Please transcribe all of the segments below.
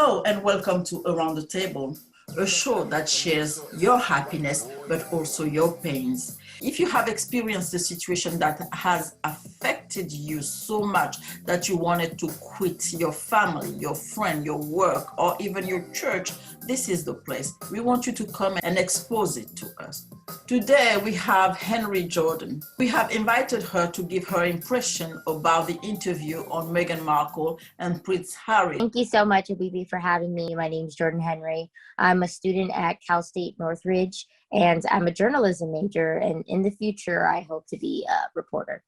Hello and welcome to Around the Table, a show that shares your happiness but also your pains. If you have experienced a situation that has affected you so much that you wanted to quit your family, your friend, your work, or even your church, this is the place. We want you to come and expose it to us. Today we have Henry Jordan. We have invited her to give her impression about the interview on Meghan Markle and Prince Harry. Thank you so much, ABB, for having me. My name is Jordan Henry. I'm a student at Cal State Northridge, and I'm a journalism major. And in the future, I hope to be a reporter.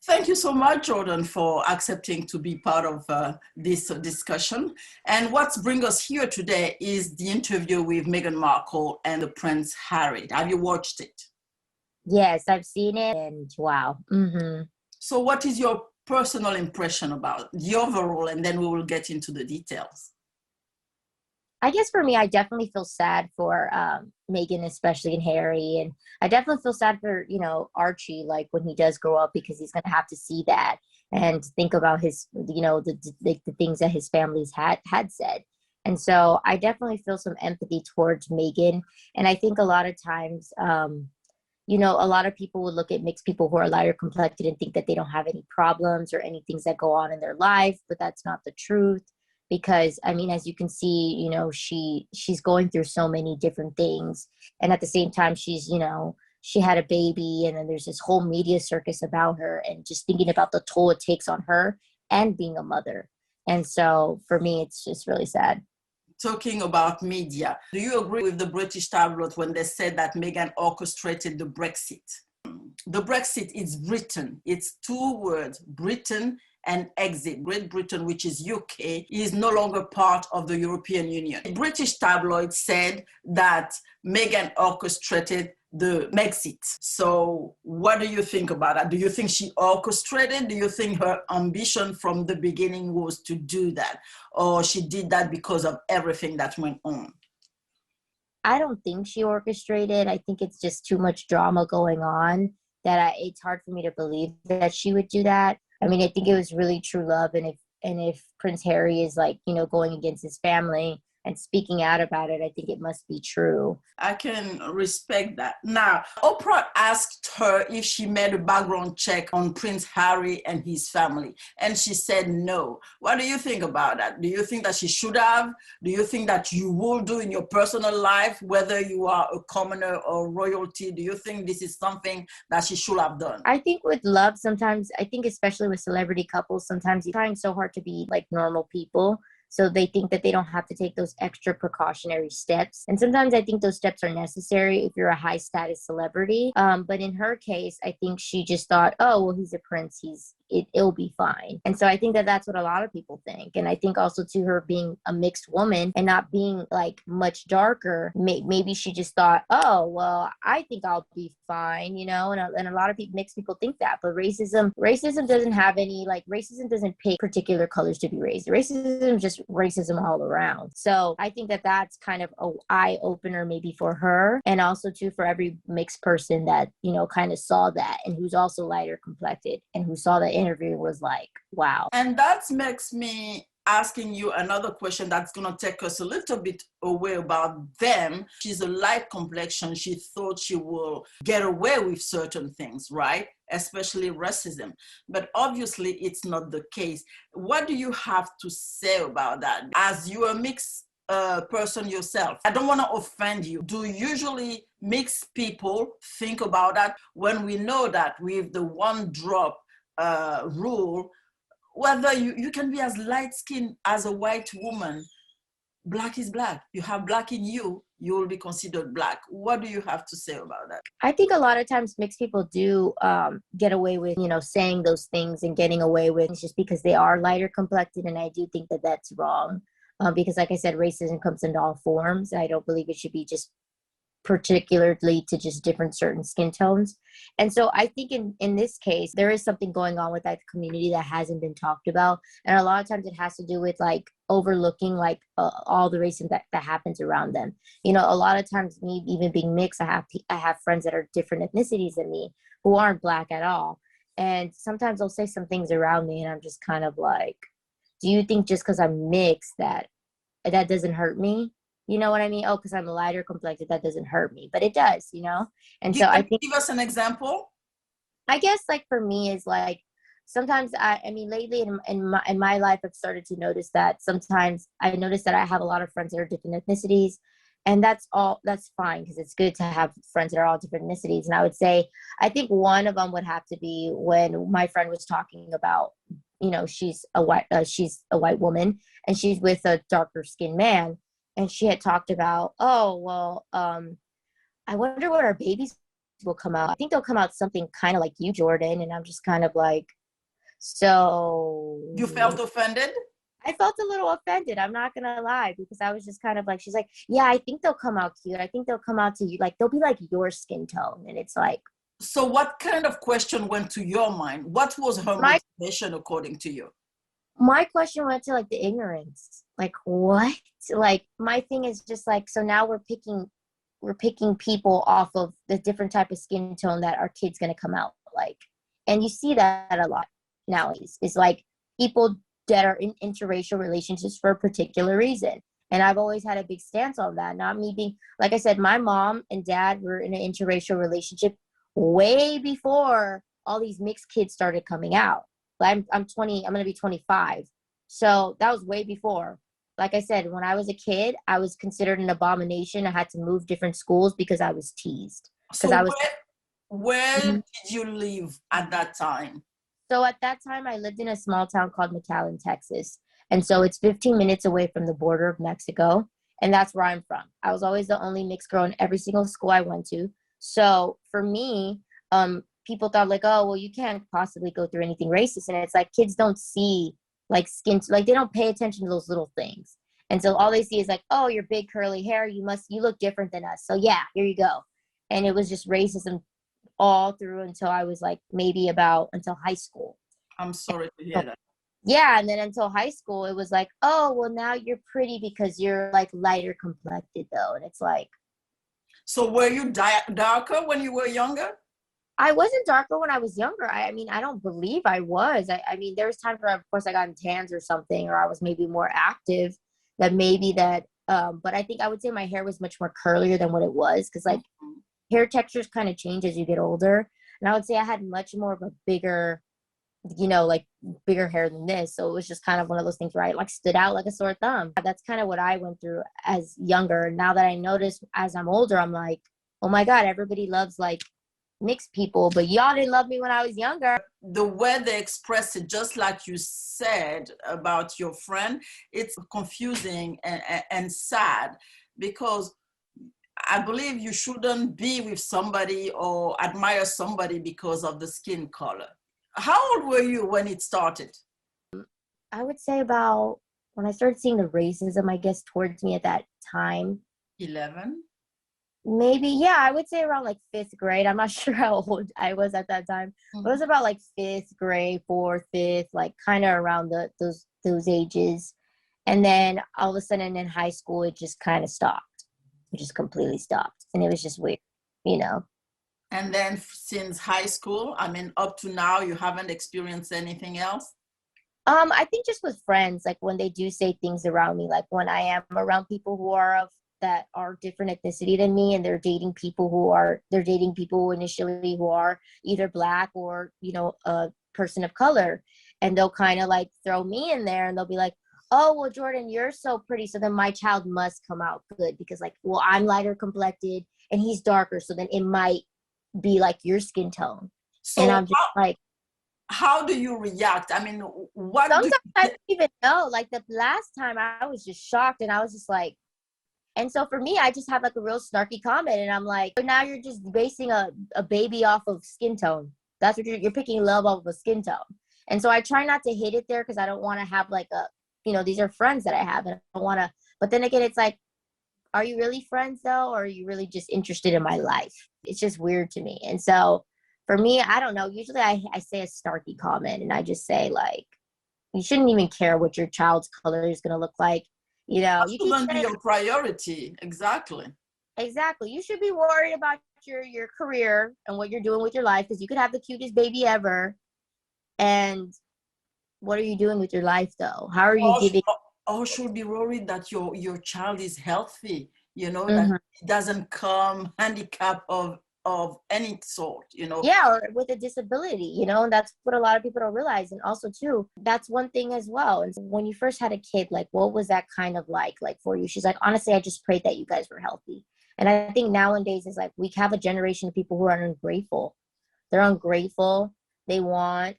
Thank you so much, Jordan, for accepting to be part of this discussion. And what's bring us here today is the interview with Meghan Markle and the Prince Harry. Have you watched it? Yes, I've seen it, and wow. So what is your personal impression about the overall, and then we will get into the details? I guess for me, I definitely feel sad for Meghan, especially, and Harry. And I definitely feel sad for, Archie, like when he does grow up, because he's going to have to see that and think about his, the things that his family's had said. And so I definitely feel some empathy towards Meghan. And I think a lot of times, a lot of people would look at mixed people who are lighter complected and think that they don't have any problems or any things that go on in their life, but that's not the truth. Because, as you can see, she's going through so many different things. And at the same time, she had a baby, and then there's this whole media circus about her, and just thinking about the toll it takes on her and being a mother. And so for me, it's just really sad. Talking about media, do you agree with the British tabloid when they said that Meghan orchestrated the Brexit? The Brexit is Britain. It's two words, Britain and exit. Great Britain, which is UK, is no longer part of the European Union. The British tabloid said that Meghan orchestrated the Brexit. So what do you think about that? Do you think she orchestrated? Do you think her ambition from the beginning was to do that? Or she did that because of everything that went on? I don't think she orchestrated. I think it's just too much drama going on that it's hard for me to believe that she would do that. I think it was really true love. And if Prince Harry is going against his family and speaking out about it, I think it must be true. I can respect that. Now, Oprah asked her if she made a background check on Prince Harry and his family, and she said no. What do you think about that? Do you think that she should have? Do you think that you will do in your personal life, whether you are a commoner or royalty? Do you think this is something that she should have done? I think with love, sometimes, I think especially with celebrity couples, sometimes you're trying so hard to be like normal people. So they think that they don't have to take those extra precautionary steps. And sometimes I think those steps are necessary if you're a high status celebrity. But in her case, I think she just thought, oh, well, he's a prince. It'll be fine. And so I think that that's what a lot of people think. And I think also to her being a mixed woman and not being like much darker, maybe she just thought, oh, well, I think I'll be fine, and a lot of mixed people think that. But racism doesn't have any, racism doesn't pick particular colors to be raised. Racism is just racism all around. So I think that that's kind of an eye opener maybe for her, and also too for every mixed person that, kind of saw that and who's also lighter complected and who saw that interview was like, wow. And that makes me asking you another question that's going to take us a little bit away about them. She's a light complexion. She thought she will get away with certain things, right? Especially racism. But obviously it's not the case. What do you have to say about that? As you're a mixed person yourself, I don't want to offend you. Do usually mixed people think about that when we know that with the one drop rule, whether you can be as light-skinned as a white woman, black is black. You have black in you, you will be considered black. What do you have to say about that? I think a lot of times mixed people do get away with, saying those things and getting away with it just because they are lighter complected. And I do think that that's wrong because, like I said, racism comes in all forms. I don't believe it should be just particularly to just different certain skin tones. And so I think in this case, there is something going on with that community that hasn't been talked about. And a lot of times it has to do with overlooking all the racism that happens around them. A lot of times, me even being mixed, I have friends that are different ethnicities than me who aren't black at all. And sometimes they'll say some things around me and I'm just kind of like, do you think just because I'm mixed that doesn't hurt me? You know what I mean? Oh, because I'm lighter complected, that doesn't hurt me, but it does, you know? And so I think, Give us an example. I guess like for me is like, sometimes I mean, lately in my life, I've started to notice that sometimes I notice that I have a lot of friends that are different ethnicities, and that's fine because it's good to have friends that are all different ethnicities. And I would say, I think one of them would have to be when my friend was talking about, you know, she's a white woman and she's with a darker skinned man. And she had talked about, oh, well, I wonder what our babies will come out. I think they'll come out something kind of like you, Jordan. And I'm just kind of like, so You felt offended? I felt a little offended. I'm not going to lie, because I was just kind of like, she's like, yeah, I think they'll come out cute. I think they'll come out to you. Like, they'll be like your skin tone. And it's like, so what kind of question went to your mind? What was her motivation according to you? My question went to like the ignorance. Like, what? Like, my thing is just like, so now we're picking people off of the different type of skin tone that our kid's going to come out like. And you see that a lot nowadays. It's like people that are in interracial relationships for a particular reason. And I've always had a big stance on that. Not me being, like I said, my mom and dad were in an interracial relationship way before all these mixed kids started coming out. I'm 20, I'm going to be 25. So that was way before. Like I said, when I was a kid, I was considered an abomination. I had to move different schools because I was teased. So where Mhm. did you live at that time? So at that time, I lived in a small town called McAllen, Texas. And so it's 15 minutes away from the border of Mexico. And that's where I'm from. I was always the only mixed girl in every single school I went to. So for me, people thought like, oh, well, you can't possibly go through anything racist. And it's like, kids don't see like like they don't pay attention to those little things. And so all they see is like, oh, your big curly hair, you look different than us. So yeah, here you go. And it was just racism all through until I was like until high school. I'm sorry to hear that. Yeah, and then until high school, it was like, oh, well, now you're pretty because you're like lighter complected though. And it's like, so were you darker when you were younger? I wasn't darker when I was younger. I mean, I don't believe I was. I mean, there was times where, of course, I got in tans or something, or I was maybe more active. But I think I would say my hair was much more curlier than what it was, because like hair textures kind of change as you get older. And I would say I had much more of a bigger, like bigger hair than this. So it was just kind of one of those things where I like stood out like a sore thumb. That's kind of what I went through as younger. Now that I notice as I'm older, I'm like, oh my God, everybody loves like mixed people, but y'all didn't love me when I was younger. The way they express it, just like you said about your friend, it's confusing and sad, because I believe you shouldn't be with somebody or admire somebody because of the skin color. How old were you when it started? I would say about when I started seeing the racism, I guess, towards me at that time. 11? Maybe, yeah, I would say around like fifth grade. I'm not sure how old I was at that time. But it was about like fifth grade, fourth, fifth, like kind of around those ages. And then all of a sudden in high school, it just kind of stopped. It just completely stopped. And it was just weird, you know. And then since high school, I mean, up to now, you haven't experienced anything else? I think just with friends, like when they do say things around me, like when I am around people that are different ethnicity than me, and they're dating people initially who are either Black or, a person of color. And they'll kind of like throw me in there and they'll be like, oh, well, Jordan, you're so pretty. So then my child must come out good because like, well, I'm lighter complected and he's darker. So then it might be like your skin tone. So and I'm just like, how do you react? I mean, sometimes I don't even know. Like the last time I was just shocked and I was just like, and so for me, I just have like a real snarky comment and I'm like, now you're just basing a baby off of skin tone. That's what you're picking love off of a skin tone. And so I try not to hit it there because I don't want to have like these are friends that I have and I don't want to, but then again, it's like, are you really friends though? Or are you really just interested in my life? It's just weird to me. And so for me, I don't know. Usually I say a snarky comment and I just say like, you shouldn't even care what your child's color is going to look like. You shouldn't be your priority. Exactly. You should be worried about your career and what you're doing with your life, because you could have the cutest baby ever. And what are you doing with your life though? How are you Or, giving? or should be worried that your child is healthy, that Mhm. it doesn't come handicap of any sort, Yeah, or with a disability, and that's what a lot of people don't realize. And also too, that's one thing as well. And so when you first had a kid, like what was that kind of like for you? She's like, honestly, I just prayed that you guys were healthy. And I think nowadays is like we have a generation of people who are ungrateful. They're ungrateful. They want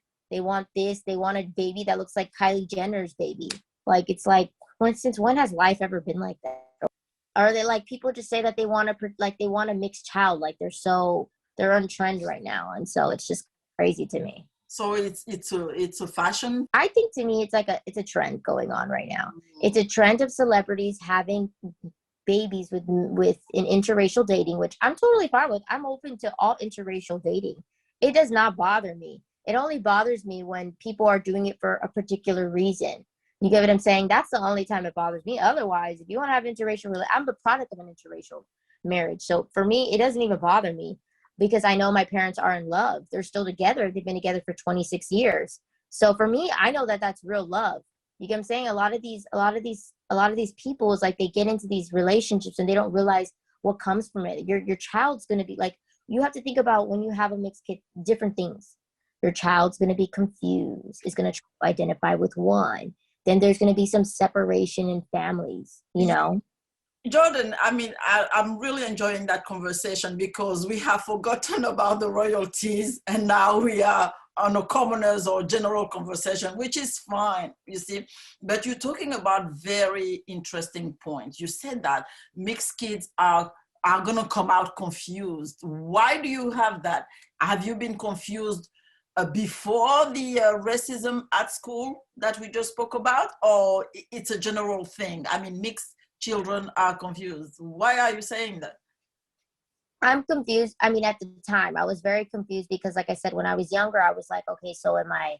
this. They want a baby that looks like Kylie Jenner's baby. Like it's like, for instance, when has life ever been like that? Or they like people just say that they want a mixed child, like they're on trend right now, and so it's just crazy to me. So it's a fashion. I think to me it's a trend going on right now. It's a trend of celebrities having babies with an interracial dating, which I'm totally fine with. I'm open to all interracial dating. It does not bother me. It only bothers me when people are doing it for a particular reason. You get what I'm saying? That's the only time it bothers me. Otherwise, if you want to have interracial, I'm the product of an interracial marriage. So for me, it doesn't even bother me because I know my parents are in love. They're still together. They've been together for 26 years. So for me, I know that that's real love. You get what I'm saying? A lot of these people is like they get into these relationships and they don't realize what comes from it. Your child's gonna be like, you have to think about when you have a mixed kid, different things. Your child's gonna be confused, is gonna try to identify with one. Then there's gonna be some separation in families. Jordan, I mean, I'm really enjoying that conversation because we have forgotten about the royalties and now we are on a commoners or general conversation, which is fine, you see. But you're talking about very interesting points. You said that mixed kids are going to come out confused. Why do you have that? Have you been confused before the racism at school that we just spoke about, or it's a general thing? I mean, mixed children are confused. Why are you saying that? I'm confused. I mean, at the time, I was very confused because, like I said, when I was younger, I was like, okay, so am I,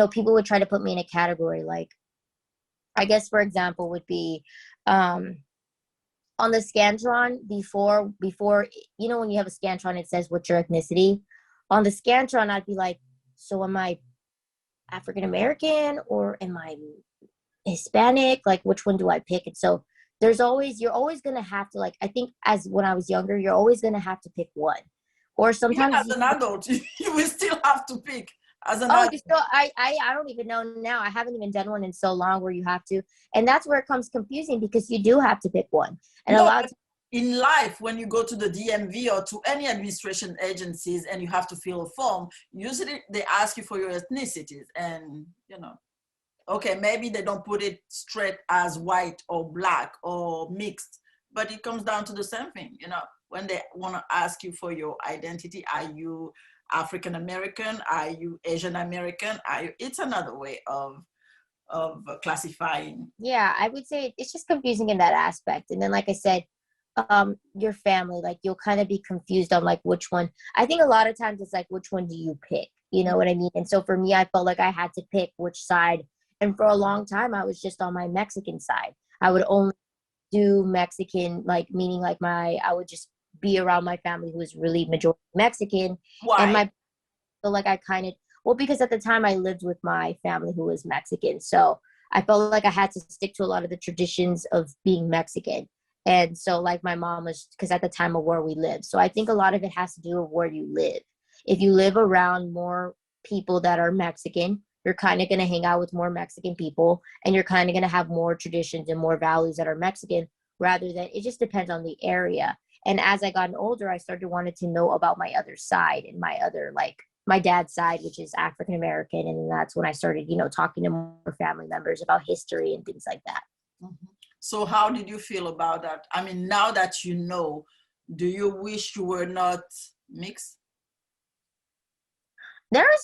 people would try to put me in a category. Like, I guess, for example, would be um, on the Scantron before, when you have a Scantron, it says what's your ethnicity. On the Scantron, I'd be like, so am I African American or am I Hispanic? Like, which one do I pick? And so you're always going to have to, like, I think as when I was younger, you're always going to have to pick one. Or Even sometimes as an adult, you will still have to pick as an oh, adult. you still, I don't even know now. I haven't even done one in so long where you have to. And that's where it comes confusing because you do have to pick one. And a No, lot but of in life, when you go to the DMV or to any administration agencies and you have to fill a form, usually they ask you for your ethnicities. And, okay, maybe they don't put it straight as white or black or mixed, but it comes down to the same thing, when they want to ask you for your identity. Are you African American? Are you Asian American? It's another way of classifying. yeah, I would say it's just confusing in that aspect. And then, like I said, your family, like you'll kind of be confused on like which one. I think a lot of times it's like, which one do you pick? You know what I mean? And so for me, I felt like I had to pick which side. And for a long time, I was just on my Mexican side. I would only do Mexican, like meaning like I would just be around my family who was really majority Mexican. And Why? my, so like I kind of, well, because at the time I lived with my family who was Mexican. So I felt like I had to stick to a lot of the traditions of being Mexican. And so like my mom was, because at the time of where we lived. So I think a lot of it has to do with where you live. If you live around more people that are Mexican, you're kind of going to hang out with more Mexican people and you're kind of going to have more traditions and more values that are Mexican rather than it just depends on the area. And as I got older, I started wanting to know about my other side and my other, like my dad's side, which is African American. And that's when I started, talking to more family members about history and things like that. Mhm. So how did you feel about that? I mean, now that you know, do you wish you were not mixed?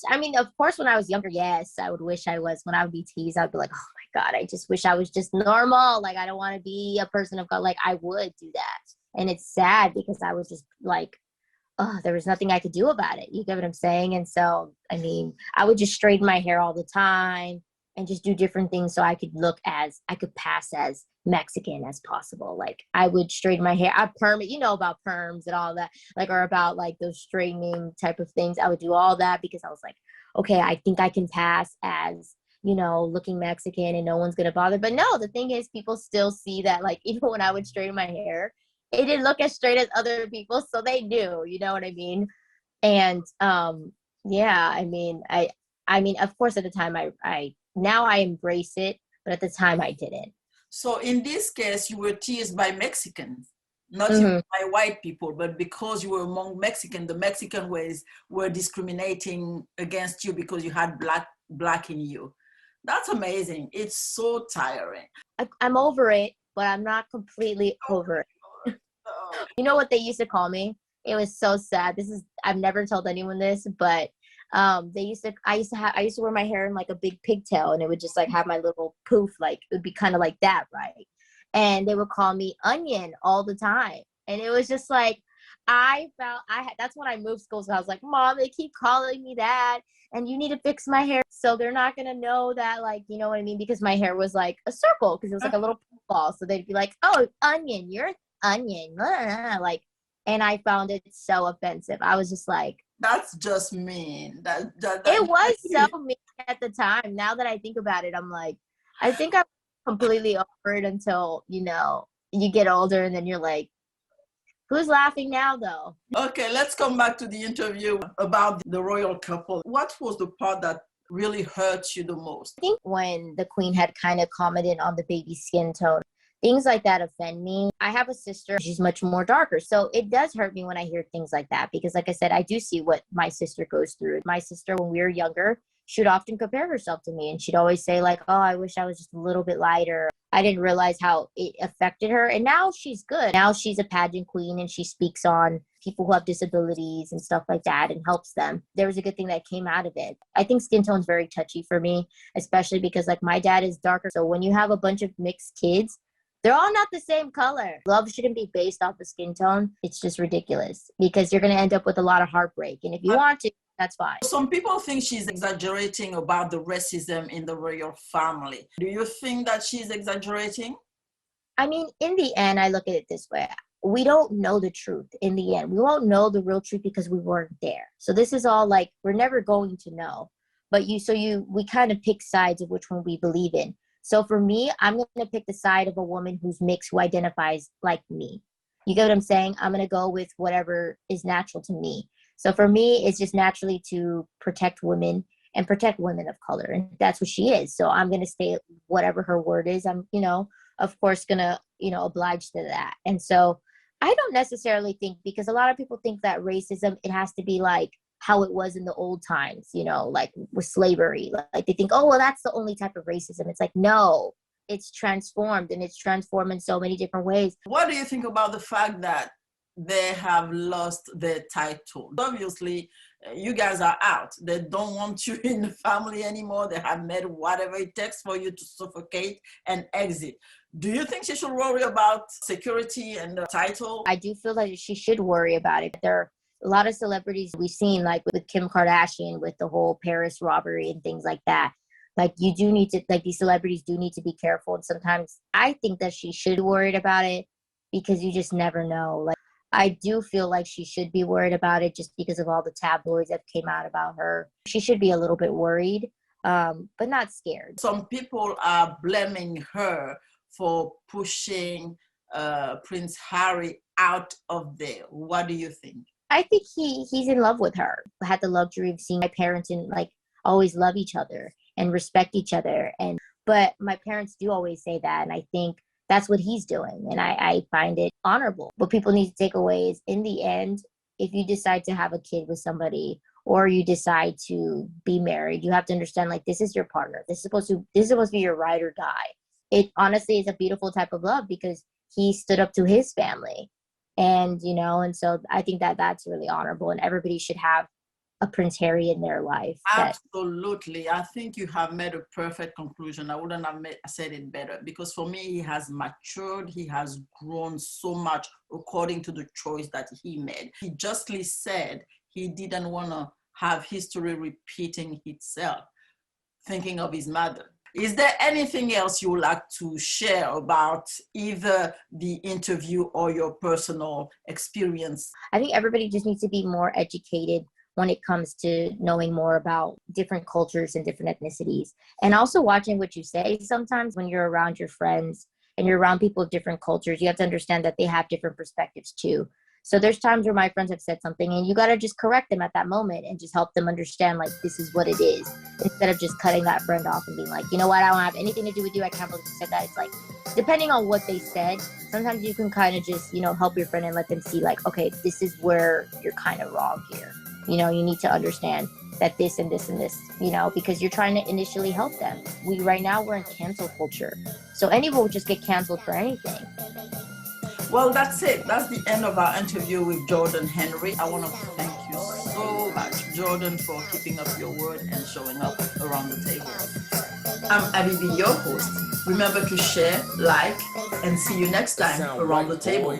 I mean, of course, when I was younger, yes, I would wish I was. When I would be teased, I'd be like, oh my God, I just wish I was just normal. Like, I don't want to be a person of color. Like, I would do that. And it's sad because I was just like, oh, there was nothing I could do about it. You get what I'm saying? And so, I mean, I would just straighten my hair all the time and just do different things so I could pass as Mexican as possible. Like I would straighten my hair. I perm it, about perms and all that, like, or about like those straightening type of things. I would do all that because I was like, okay, I think I can pass as, looking Mexican and no one's gonna bother. But no, the thing is, people still see that, like, even when I would straighten my hair, it didn't look as straight as other people, so they knew, you know what I mean? And yeah, I mean, of course, at the time, I now I embrace it, but at the time, I didn't. So in this case, you were teased by Mexicans, not even Hmm. by white people, but because you were among Mexican, the Mexican ways were discriminating against you because you had black in you. That's amazing. It's so tiring. I'm over it, but I'm not completely over it. You know what they used to call me? It was so sad. I've never told anyone this, but I used to wear my hair in like a big pigtail, and it would just like have my little poof, like it would be kind of like that, right? And they would call me Onion all the time. And it was just like, that's when I moved schools. So I was like, Mom, they keep calling me that, and you need to fix my hair. So they're not going to know that, like, you know what I mean? Because my hair was like a circle, because it was like a little ball. So they'd be like, oh, Onion, you're Onion. Like, and I found it so offensive. I was just like, That's just mean. it was so mean at the time. Now that I think about it, I'm like, I think I'm completely over it until, you get older and then you're like, who's laughing now though? Okay, let's come back to the interview about the royal couple. What was the part that really hurt you the most? I think when the queen had kind of commented on the baby's skin tone, things like that offend me. I have a sister, she's much more darker. So it does hurt me when I hear things like that, because like I said, I do see what my sister goes through. My sister, when we were younger, she would often compare herself to me, and she'd always say like, oh, I wish I was just a little bit lighter. I didn't realize how it affected her. And now she's good. Now she's a pageant queen, and she speaks on people who have disabilities and stuff like that and helps them. There was a good thing that came out of it. I think skin tone's very touchy for me, especially because like my dad is darker. So when you have a bunch of mixed kids, they're all not the same color. Love shouldn't be based off of skin tone. It's just ridiculous, because you're going to end up with a lot of heartbreak. And if you want to, that's fine. Some people think she's exaggerating about the racism in the royal family. Do you think that she's exaggerating? I mean, in the end, I look at it this way. We don't know the truth in the end. We won't know the real truth because we weren't there. So this is all like, we're never going to know. But we kind of pick sides of which one we believe in. So for me, I'm going to pick the side of a woman who's mixed, who identifies like me. You get what I'm saying? I'm going to go with whatever is natural to me. So for me, it's just naturally to protect women and protect women of color. And that's what she is. So I'm going to stay whatever her word is. I'm, of course, going to, oblige to that. And so I don't necessarily think, because a lot of people think that racism, it has to be like how it was in the old times, like with slavery. Like they think, oh, well, that's the only type of racism. It's like, no, it's transformed, and it's transformed in so many different ways. What do you think about the fact that they have lost their title? Obviously, you guys are out. They don't want you in the family anymore. They have made whatever it takes for you to suffocate and exit. Do you think she should worry about security and the title? I do feel that she should worry about it. There are a lot of celebrities we've seen, like with Kim Kardashian, with the whole Paris robbery and things like that. Like, you do need to, like, these celebrities do need to be careful. And sometimes I think that she should be worried about it, because you just never know. Like, I do feel like she should be worried about it, just because of all the tabloids that came out about her. She should be a little bit worried, but not scared. Some people are blaming her for pushing Prince Harry out of there. What do you think? I think he's in love with her. I had the luxury of seeing my parents and like always love each other and respect each other. But my parents do always say that. And I think that's what he's doing. And I find it honorable. What people need to take away is, in the end, if you decide to have a kid with somebody, or you decide to be married, you have to understand, like, this is your partner. This is supposed to be your ride or die. It honestly is a beautiful type of love, because he stood up to his family. And, and so I think that that's really honorable, and everybody should have a Prince Harry in their life. Absolutely. I think you have made a perfect conclusion. I wouldn't have said it better, because for me, he has matured. He has grown so much according to the choice that he made. He justly said he didn't want to have history repeating itself, thinking of his mother. Is there anything else you would like to share about either the interview or your personal experience? I think everybody just needs to be more educated when it comes to knowing more about different cultures and different ethnicities. And also watching what you say. Sometimes when you're around your friends and you're around people of different cultures, you have to understand that they have different perspectives too. So there's times where my friends have said something and you got to just correct them at that moment and just help them understand, like, this is what it is, instead of just cutting that friend off and being like, you know what, I don't have anything to do with you. I can't believe you said that. It's like, depending on what they said, sometimes you can kind of just, help your friend and let them see, like, okay, this is where you're kind of wrong here. You need to understand that this and this and this, because you're trying to initially help them. Right now we're in cancel culture. So anyone would just get canceled for anything. Well, that's it. That's the end of our interview with Jordan Henry. I want to thank you so much, Jordan, for keeping up your word and showing up around the table. I'm ABB, your host. Remember to share, like, and see you next time around the table.